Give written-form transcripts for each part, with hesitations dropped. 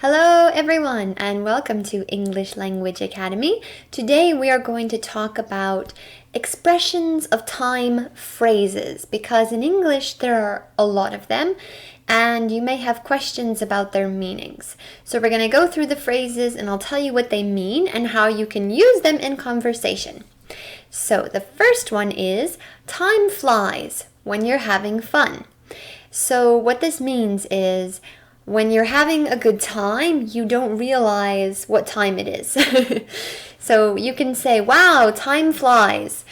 Hello everyone and welcome to English Language Academy. Today we are going to talk about expressions of time phrases because in English there are a lot of them and you may have questions about their meanings. So we're going to go through the phrases and I'll tell you what they mean and how you can use them in conversation. So the first one is time flies when you're having fun. So what this means is when you're having a good time, you don't realize what time it is. So you can say, wow, time flies.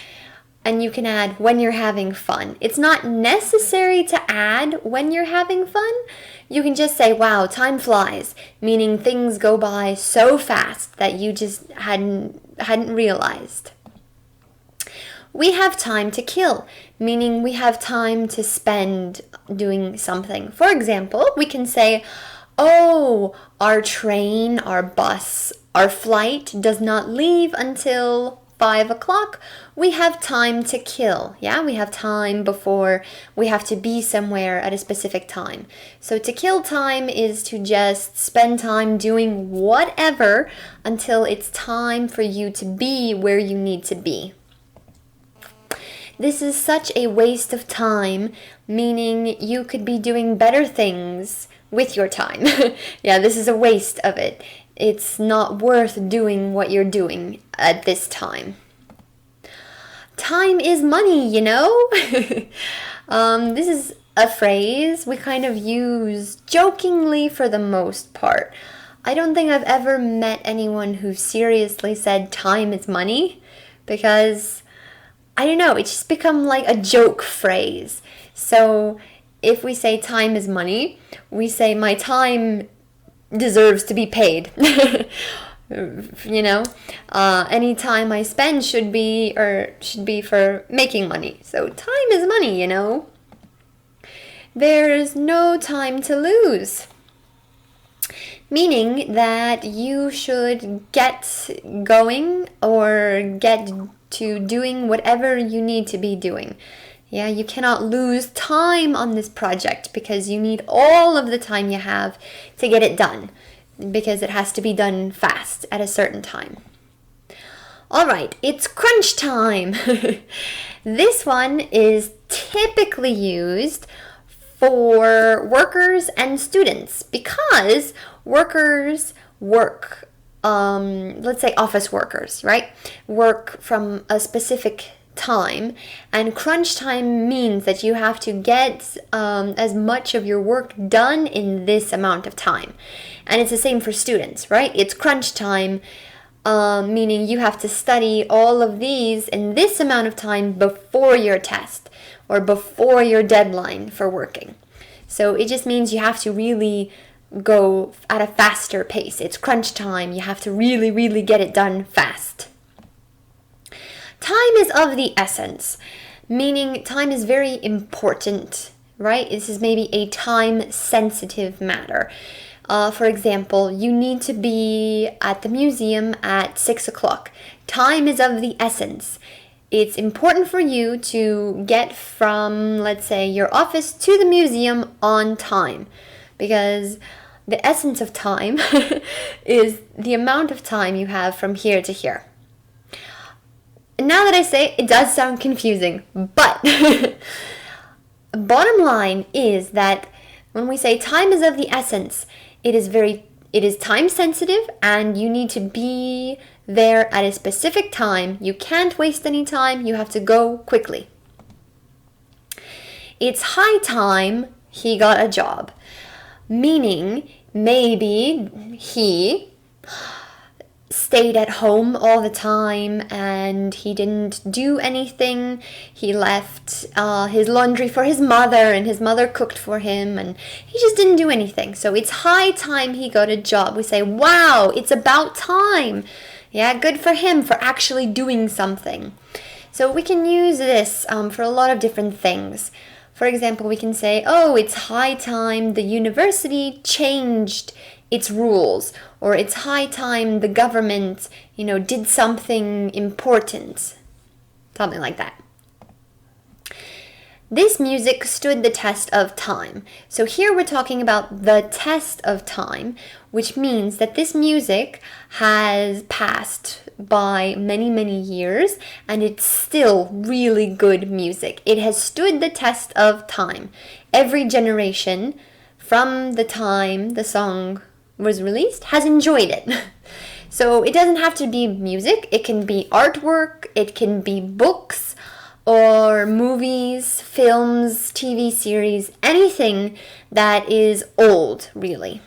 And you can add when you're having fun. It's not necessary to add when you're having fun. You can just say, wow, time flies, meaning things go by so fast that you just hadn't realized. We have time to kill, meaning we have time to spend doing something. For example, we can say, oh, our train, our bus, our flight does not leave until 5 o'clock. We have time to kill. Yeah, we have time before we have to be somewhere at a specific time. So to kill time is to just spend time doing whatever until it's time for you to be where you need to be. This is such a waste of time, meaning you could be doing better things with your time. Yeah, this is a waste of it. It's not worth doing what you're doing at this time. Time is money, you know? This is a phrase we kind of use jokingly for the most part. I don't think I've ever met anyone who seriously said time is money because I don't know, it's just become like a joke phrase. So if we say time is money, we say my time deserves to be paid. You know, any time I spend should be for making money. So time is money, you know. There's no time to lose. Meaning that you should get going or get to doing whatever you need to be doing. Yeah, you cannot lose time on this project because you need all of the time you have to get it done because it has to be done fast at a certain time. All right, it's crunch time. This one is typically used for workers and students because workers work, let's say office workers, right? Work from a specific time, and crunch time means that you have to get as much of your work done in this amount of time. And it's the same for students, right? It's crunch time, meaning you have to study all of these in this amount of time before your test or before your deadline for working. So it just means you have to really go at a faster pace. It's crunch time. You have to really, really get it done fast. Time is of the essence, meaning time is very important, right? This is maybe a time-sensitive matter. For example, you need to be at the museum at 6 o'clock. Time is of the essence. It's important for you to get from, let's say, your office to the museum on time because the essence of time is the amount of time you have from here to here. And now that I say it, it does sound confusing, but bottom line is that when we say time is of the essence, it is time sensitive and you need to be there at a specific time. You can't waste any time. You have to go quickly. It's high time he got a job, meaning maybe he stayed at home all the time and he didn't do anything. He left his laundry for his mother and his mother cooked for him and he just didn't do anything. So it's high time he got a job. We say, wow, it's about time. Yeah, good for him for actually doing something. So we can use this for a lot of different things. For example, we can say, oh, it's high time the university changed its rules, or it's high time the government, did something important. Something like that. This music stood the test of time. So here we're talking about the test of time, which means that this music has passed by many, many years and it's still really good music. It has stood the test of time. Every generation from the time the song was released has enjoyed it. So it doesn't have to be music, it can be artwork, it can be books, or movies, films, TV series, anything that is old, really.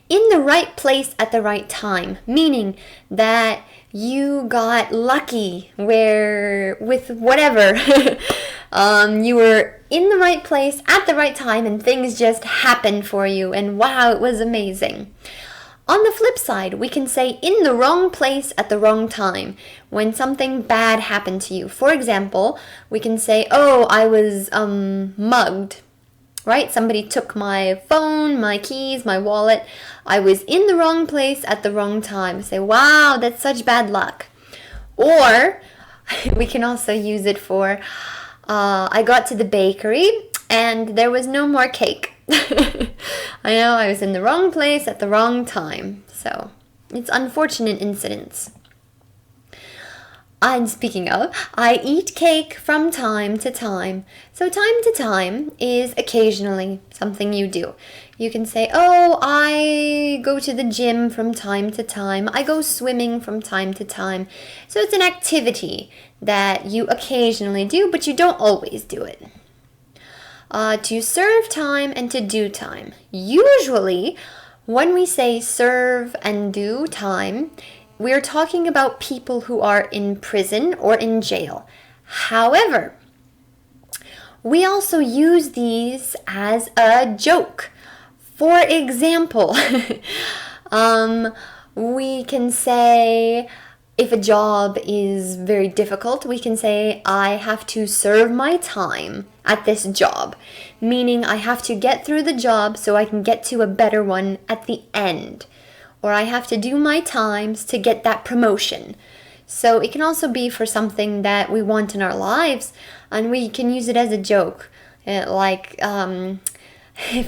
In the right place at the right time, meaning that you got lucky with whatever. You were in the right place at the right time and things just happened for you and wow, it was amazing. On the flip side, we can say in the wrong place at the wrong time when something bad happened to you. For example, we can say, oh, I was mugged, right? Somebody took my phone, my keys, my wallet. I was in the wrong place at the wrong time. Say, wow, that's such bad luck. Or we can also use it for, I got to the bakery and there was no more cake. I know I was in the wrong place at the wrong time. So it's unfortunate incidents. And speaking of, I eat cake from time to time. So time to time is occasionally something you do. You can say, oh, I go to the gym from time to time. I go swimming from time to time. So it's an activity that you occasionally do, but you don't always do it. To serve time and to do time. Usually, when we say serve and do time, we're talking about people who are in prison or in jail. However, we also use these as a joke. For example, we can say, if a job is very difficult, we can say, I have to serve my time at this job, meaning I have to get through the job so I can get to a better one at the end. Or I have to do my times to get that promotion. So it can also be for something that we want in our lives, and we can use it as a joke.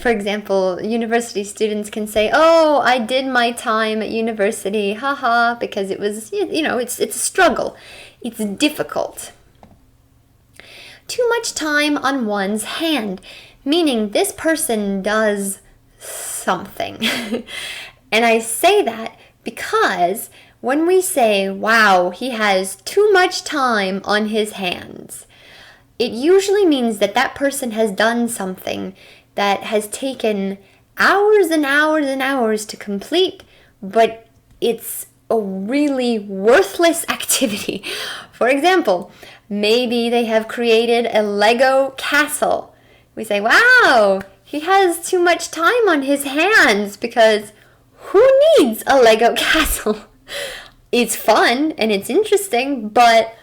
For example, university students can say, oh, I did my time at university, haha, because it was, it's a struggle. It's difficult. Too much time on one's hand, meaning this person does something. And I say that because when we say, wow, he has too much time on his hands, it usually means that that person has done something that has taken hours and hours and hours to complete, but it's a really worthless activity. For example, maybe they have created a Lego castle. We say, wow, he has too much time on his hands because who needs a Lego castle? It's fun and it's interesting, but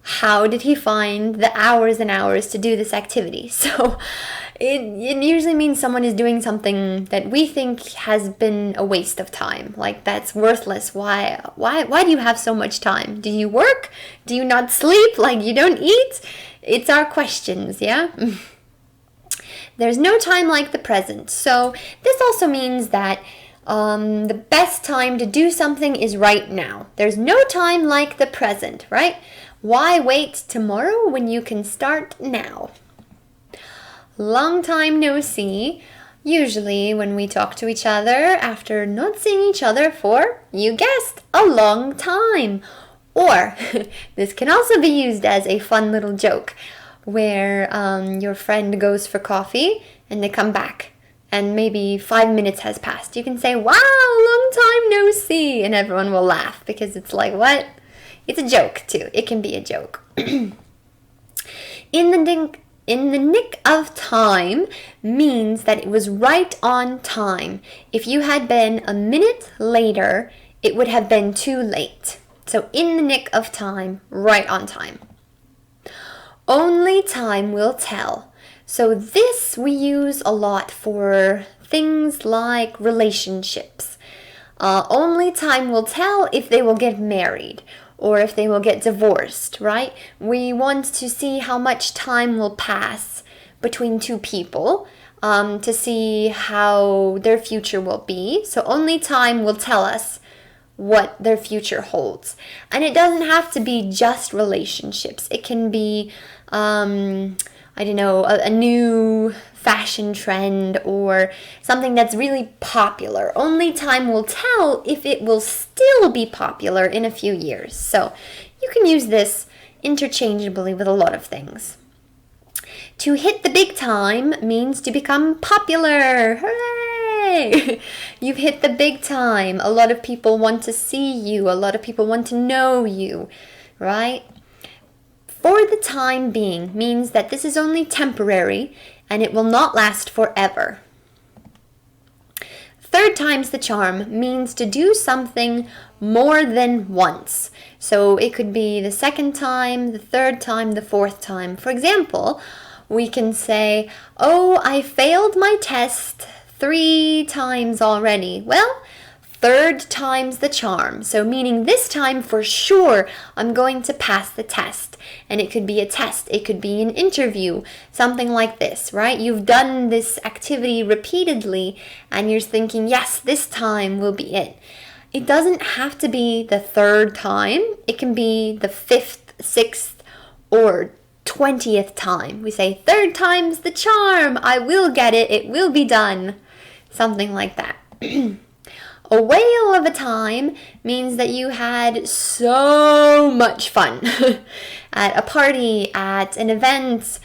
how did he find the hours and hours to do this activity? So it usually means someone is doing something that we think has been a waste of time. Like, that's worthless. Why do you have so much time? Do you work? Do you not sleep? Like, you don't eat? It's our questions, yeah? There's no time like the present. So this also means that the best time to do something is right now. There's no time like the present, right? Why wait tomorrow when you can start now? Long time no see. Usually when we talk to each other after not seeing each other for, you guessed, a long time. Or this can also be used as a fun little joke where your friend goes for coffee and they come back and maybe 5 minutes has passed. You can say, wow, long time no see, and everyone will laugh because it's like, what? It's a joke too. It can be a joke. In the nick of time means that it was right on time. If you had been a minute later, it would have been too late. So in the nick of time, right on time. Only time will tell. So this we use a lot for things like relationships. Only time will tell if they will get married. or if they will get divorced, right? We want to see how much time will pass between two people to see how their future will be. So only time will tell us what their future holds. And it doesn't have to be just relationships. It can be, I don't know, a new fashion trend or something that's really popular. Only time will tell if it will still be popular in a few years. So you can use this interchangeably with a lot of things. To hit the big time means to become popular. Hooray! You've hit the big time. A lot of people want to see you. A lot of people want to know you, right? For the time being means that this is only temporary and it will not last forever. Third time's the charm means to do something more than once. So it could be the second time, the third time, the fourth time. For example, we can say, oh, I failed my test 3 times already. Well, third time's the charm. So meaning this time for sure I'm going to pass the test. And it could be a test, it could be an interview, something like this, right? You've done this activity repeatedly and you're thinking, yes, this time will be it. It doesn't have to be the third time. It can be the 5th, 6th, or 20th time. We say, third time's the charm. I will get it. It will be done. Something like that. A whale of a time means that you had so much fun at a party, at an event,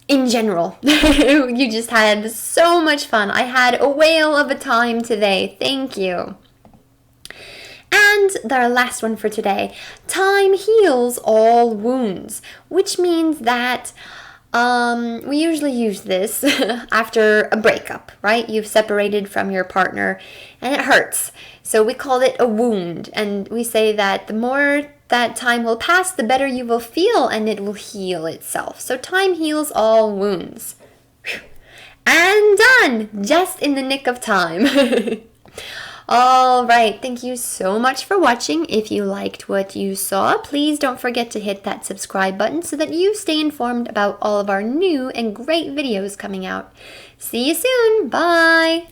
in general. You just had so much fun. I had a whale of a time today. Thank you. And the last one for today. Time heals all wounds, which means that we usually use this after a breakup, right? You've separated from your partner and it hurts. So we call it a wound. And we say that the more that time will pass, the better you will feel and it will heal itself. So time heals all wounds. Whew. And done! Just in the nick of time. All right, thank you so much for watching. If you liked what you saw, please don't forget to hit that subscribe button so that you stay informed about all of our new and great videos coming out. See you soon. Bye.